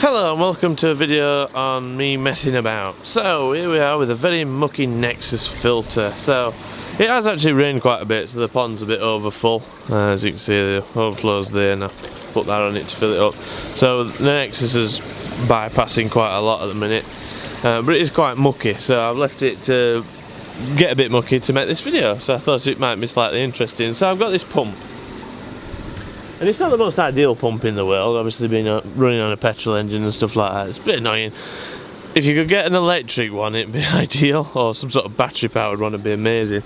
Hello and welcome to a video on me messing about. So here we are with a very mucky Nexus filter. So it has actually rained quite a bit, so the pond's a bit overfull. As you can see, the overflow's there and I put that on it to fill it up. So the Nexus is bypassing quite a lot at the minute, but it is quite mucky, so I've left it to get a bit mucky to make this video. So I thought it might be slightly interesting. So I've got this pump. And it's not the most ideal pump in the world, obviously being running on a petrol engine and stuff like that. It's a bit annoying. If you could get an electric one, it'd be ideal, or some sort of battery powered one would be amazing.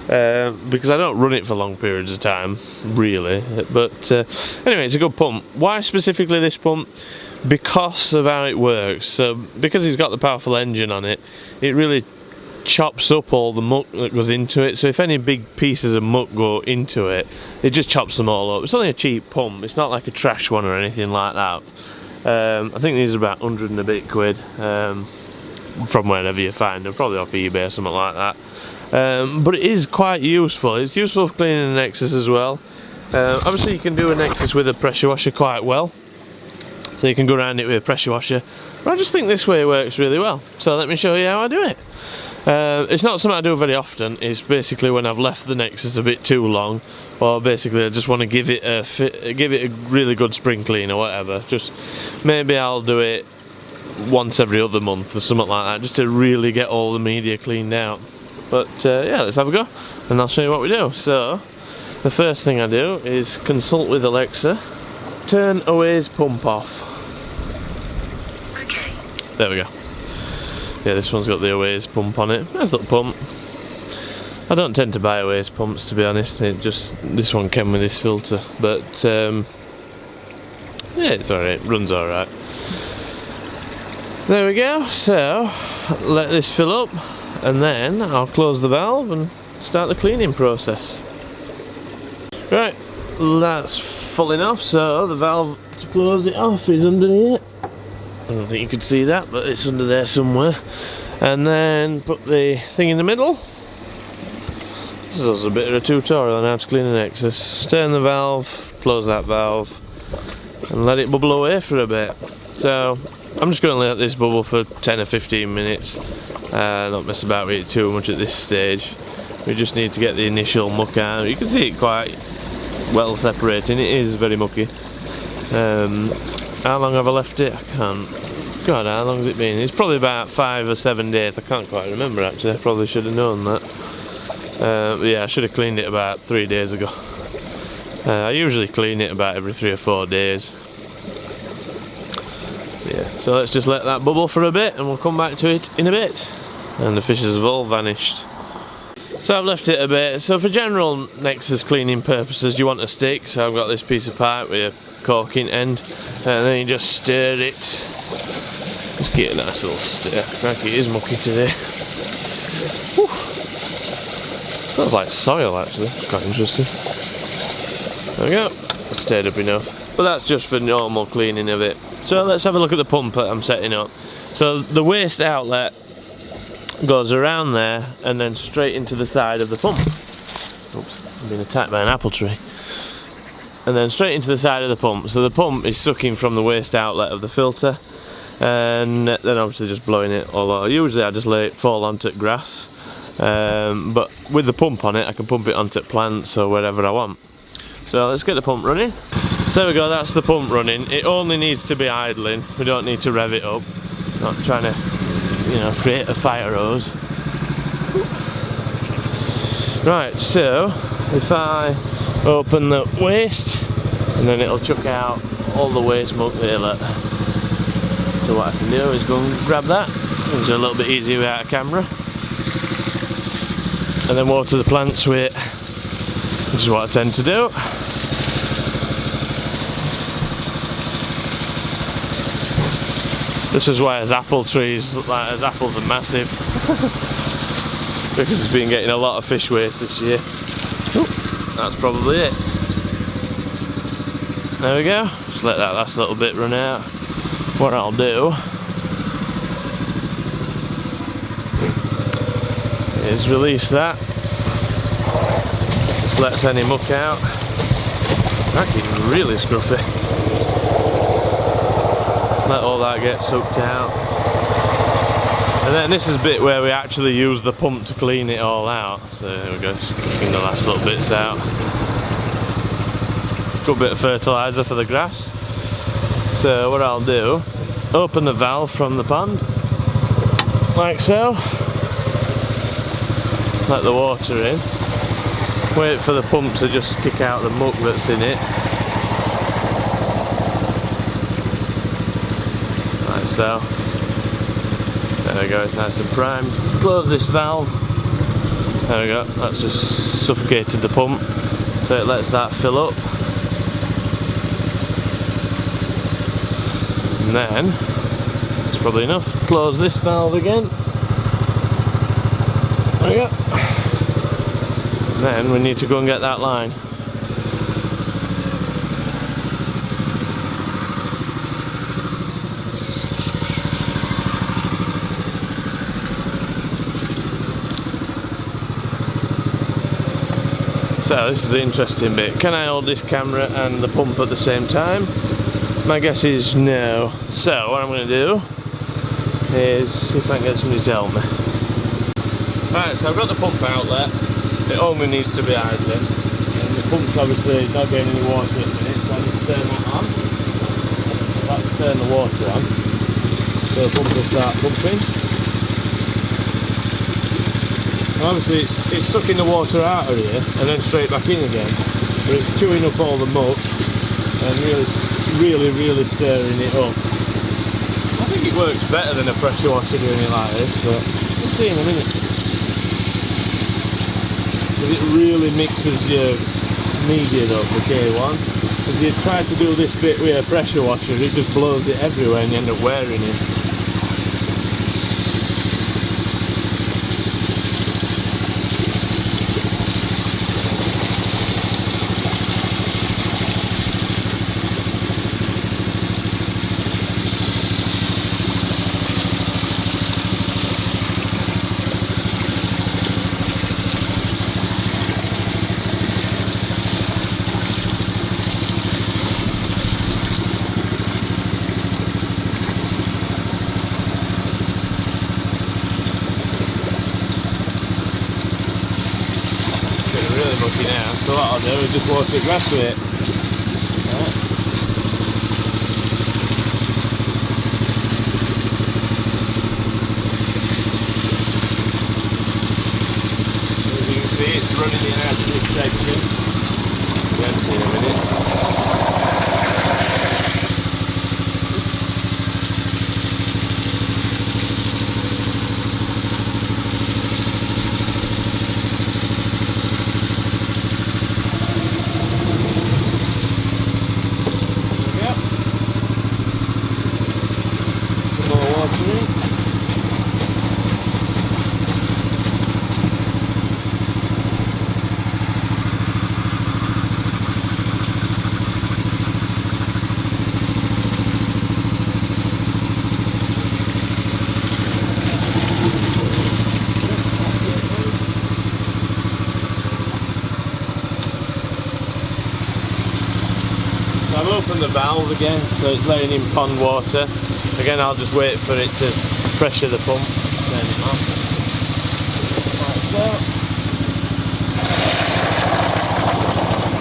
Because I don't run it for long periods of time, really. But anyway, it's a good pump. Why specifically this pump? Because of how it works. So because it's got the powerful engine on it, it really chops up all the muck that goes into it. So if any big pieces of muck go into it, it just chops them all up. It's only a cheap pump, it's not like a trash one or anything like that. I think these are about 100 and a bit quid from wherever you find them, probably off eBay or something like that. But it is quite useful. It's useful for cleaning the Nexus as well. Obviously you can do a Nexus with a pressure washer quite well, so you can go around it with a pressure washer, but I just think this way works really well. So let me show you how I do it. It's not something I do very often. It's basically when I've left the Nexus a bit too long, or basically I just want to give it a really good spring clean or whatever. Just maybe I'll do it once every other month or something like that, just to really get all the media cleaned out. But yeah, let's have a go and I'll show you what we do. So the first thing I do is consult with Alexa, turn Awaze pump off. Okay. There we go. Yeah, this one's got the Awaze pump on it. Nice little pump. I don't tend to buy Awaze pumps, to be honest. This one came with this filter, but yeah, it's alright. Runs alright. There we go. So let this fill up, and then I'll close the valve and start the cleaning process. Right, that's full enough. So the valve to close it off is under here. I don't think you could see that, but it's under there somewhere. And then put the thing in the middle. This is a bit of a tutorial on how to clean a Nexus. Turn the valve, close that valve, and let it bubble away for a bit. So I'm just going to let this bubble for 10 or 15 minutes. Not mess about with it too much at this stage. We just need to get the initial muck out. You can see it quite well separating. It is very mucky. How long have I left it? I can't. God, how long has it been? It's probably about 5 or 7 days. I can't quite remember actually. I probably should have known that. But yeah, I should have cleaned it about 3 days ago. I usually clean it about every 3 or 4 days. Yeah, so let's just let that bubble for a bit and we'll come back to it in a bit. And the fishes have all vanished. So I've left it a bit. So for general Nexus cleaning purposes, you want a stick. So I've got this piece of pipe with a corking end, and then you just stir it. Just get a nice little stir. Crikey, it is mucky today. Whew. Smells like soil actually. It's quite interesting. There we go. Stirred up enough. But that's just for normal cleaning of it. So let's have a look at the pump that I'm setting up. So the waste outlet goes around there and then straight into the side of the pump. Oops, I'm being attacked by an apple tree. And then straight into the side of the pump. So the pump is sucking from the waste outlet of the filter, and then obviously just blowing it all over. Usually I just let it fall onto grass, but with the pump on it I can pump it onto plants or wherever I want. So let's get the pump running. So there we go, that's the pump running. It only needs to be idling. We don't need to rev it up. Not trying to, you know, create a fire hose. Right, so if I open the waste, and then it'll chuck out all the waste muck there. Look. So what I can do is go and grab that. It's a little bit easier without a camera. And then water the plants with it, which is what I tend to do. This is why as apple trees look like as apples are massive. Because it's been getting a lot of fish waste this year. Ooh, that's probably it. There we go. Just let that last little bit run out. What I'll do is release that. Just lets any muck out. That is really scruffy. let all that get sucked out. And then this is the bit where we actually use the pump to clean it all out. So there we go, just kicking the last little bits out. Good bit of fertiliser for the grass. So what I'll do, open the valve from the pond, like so. Let the water in. Wait for the pump to just kick out the muck that's in it. Like so. There we go, it's nice and primed. Close this valve. There we go, that's just suffocated the pump. So it lets that fill up. And then, it's probably enough. Close this valve again. There we go. And then we need to go and get that line. So this is the interesting bit. Can I hold this camera and the pump at the same time? My guess is no. So what I'm going to do is see if I can get somebody to help me. Right, so I've got the pump outlet. It only needs to be idling. And the pump's obviously not getting any water at the minute, so I need to turn that on. I'll have to turn the water on. So the pump will start pumping. Obviously it's sucking the water out of here and then straight back in again, but it's chewing up all the muck and really stirring it up. I think it works better than a pressure washer doing it like this, but we'll see in a minute. Because it really mixes your media up, the K1. If you try to do this bit with a pressure washer, it just blows it everywhere and you end up wearing it. Now, so what I'll do is just water the grass with it. Right. As you can see, it's running in out of this section. We'll empty in a minute. I've opened the valve again, so it's letting in pond water. Again, I'll just wait for it to pressure the pump, turn it on. Like so.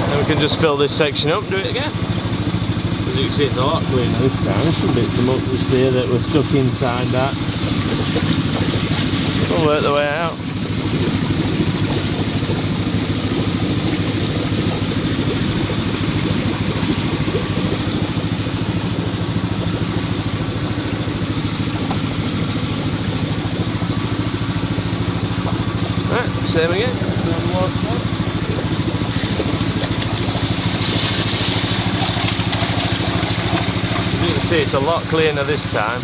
Then we can just fill this section up, do it again. As you can see, it's a lot cleaner this time. There's some bits of muck just there that were stuck inside that. We'll work the way out. Same again. You can see it's a lot cleaner this time.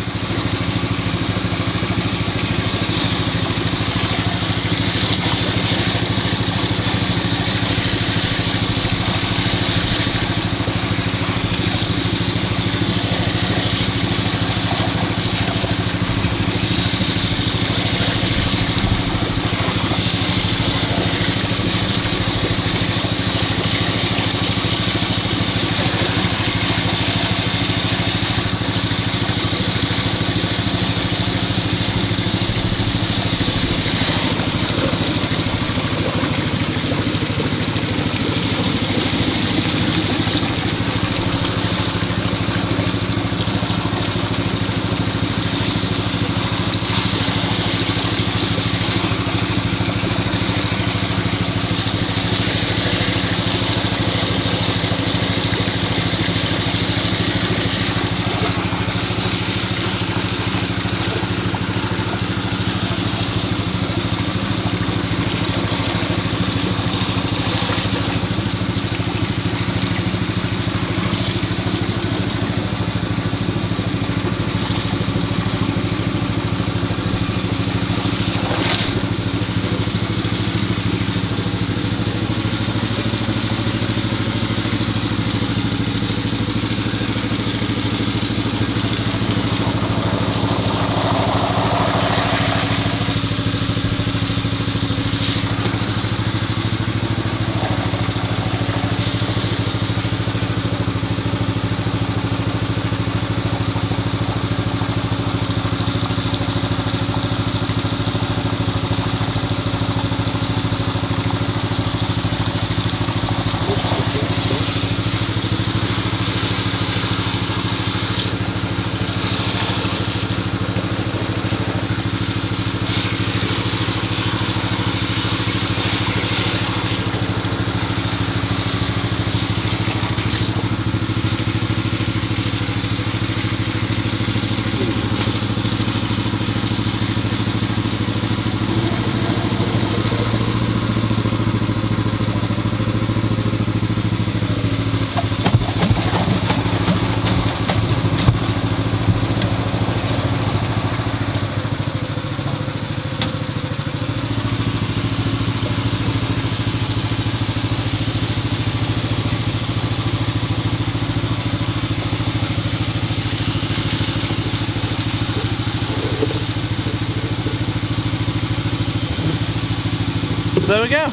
So there we go,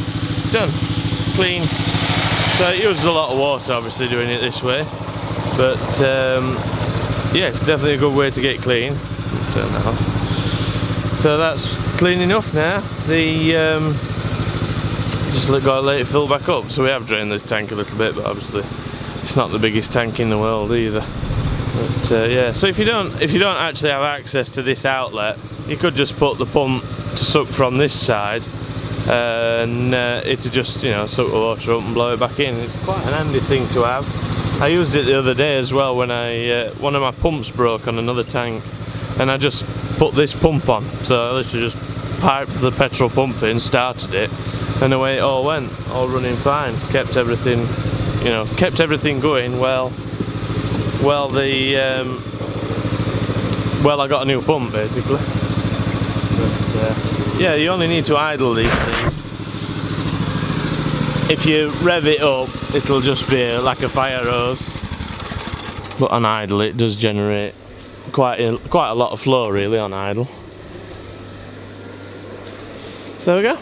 done, clean. So it uses a lot of water obviously doing it this way, but yeah, it's definitely a good way to get clean. Turn that off. So that's clean enough now. The just got to let it fill back up. So we have drained this tank a little bit, but obviously it's not the biggest tank in the world either. But yeah, so if you don't actually have access to this outlet, you could just put the pump to suck from this side, and it'll just, you know, suck the water up and blow it back in. It's quite an handy thing to have. I used it the other day as well when one of my pumps broke on another tank, and I just put this pump on. So I literally just piped the petrol pump in, started it, and away it all went, all running fine. Kept everything, you know, kept everything going well. Well, I got a new pump basically. But yeah, you only need to idle these things. If you rev it up, it'll just be like a fire hose. But on idle, it does generate quite a lot of flow really on idle. So there we go.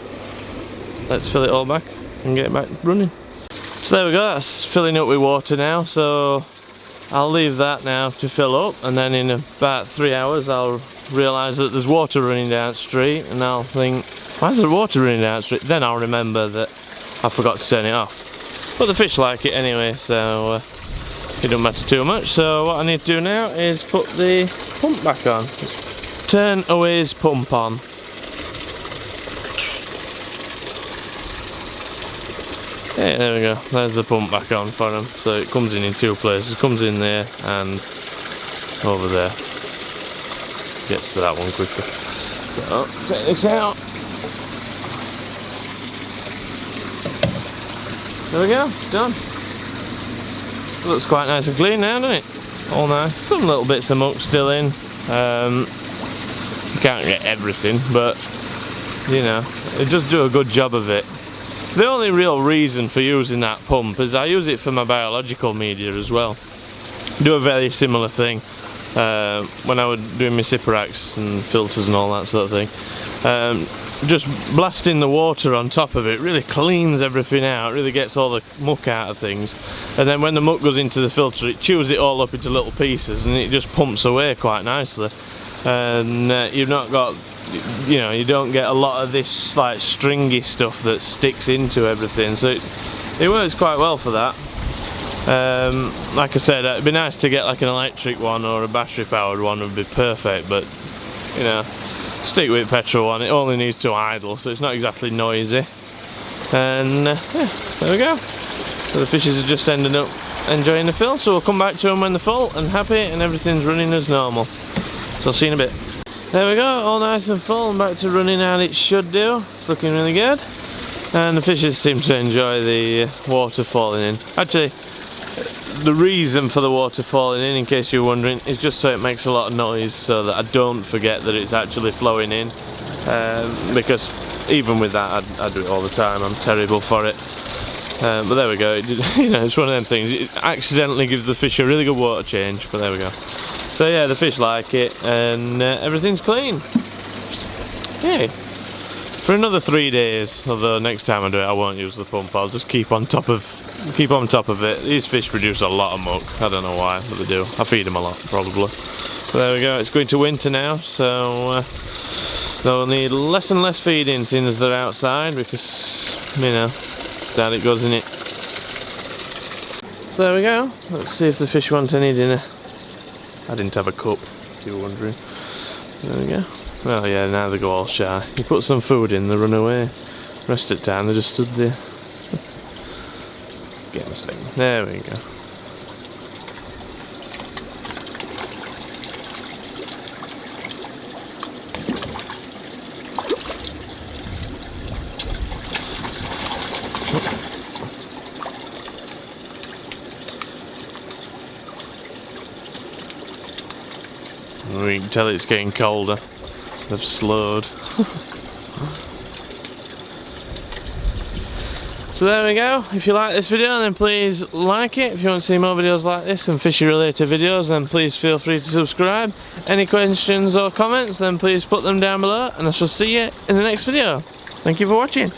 Let's fill it all back and get it back running. So there we go, that's filling up with water now, so I'll leave that now to fill up, and then in about 3 hours I'll realise that there's water running down the street, and I'll think, why is there water running down the street? Then I'll remember that I forgot to turn it off. But the fish like it anyway, so it don't matter too much. So what I need to do now is put the pump back on. Just turn Away's pump on. Yeah, there we go, there's the pump back on for him. So it comes in two places, it comes in there and over there. Gets to that one quicker. So, take this out. There we go, done. Looks quite nice and clean now, doesn't it? All nice. Some little bits of muck still in. You can't get everything, but you know, it does do a good job of it. The only real reason for using that pump is I use it for my biological media as well. Do a very similar thing when I was doing my Cyperax and filters and all that sort of thing. Just blasting the water on top of it really cleans everything out, really gets all the muck out of things, and then when the muck goes into the filter it chews it all up into little pieces and it just pumps away quite nicely, and you've not got, you know, you don't get a lot of this like stringy stuff that sticks into everything, so it works quite well for that. Like I said, it'd be nice to get like an electric one or a battery powered one would be perfect, but you know, stick with petrol one. It only needs to idle, so it's not exactly noisy. And yeah, there we go. So the fishes are just ending up enjoying the fill, so we'll come back to them when they're full and happy and everything's running as normal. So I'll see you in a bit. There we go, all nice and full and back to running how it should do. It's looking really good. And the fishes seem to enjoy the water falling in. Actually, the reason for the water falling in case you're wondering, is just so it makes a lot of noise so that I don't forget that it's actually flowing in. Because even with that, I do it all the time, I'm terrible for it. But there we go, you know, it's one of them things. It accidentally gives the fish a really good water change, but there we go. So yeah, the fish like it, and everything's clean. Yay. For another 3 days, although next time I do it I won't use the pump, I'll just keep on top of it. These fish produce a lot of muck, I don't know why, but they do. I feed them a lot, probably. But there we go, it's going to winter now, so they'll need less and less feeding seeing as they're outside, because, you know, that's how it goes, innit? So there we go, let's see if the fish want any dinner. I didn't have a cup, if you were wondering. There we go. Well, yeah, now they go all shy. You put some food in, they run away. Rest of the time, they just stood there. Get a second. There we go. We can tell it's getting colder. They've slowed. So there we go. If you like this video, then please like it. If you want to see more videos like this and fishy related videos, then please feel free to subscribe. Any questions or comments, then please put them down below, and I shall see you in the next video. Thank you for watching.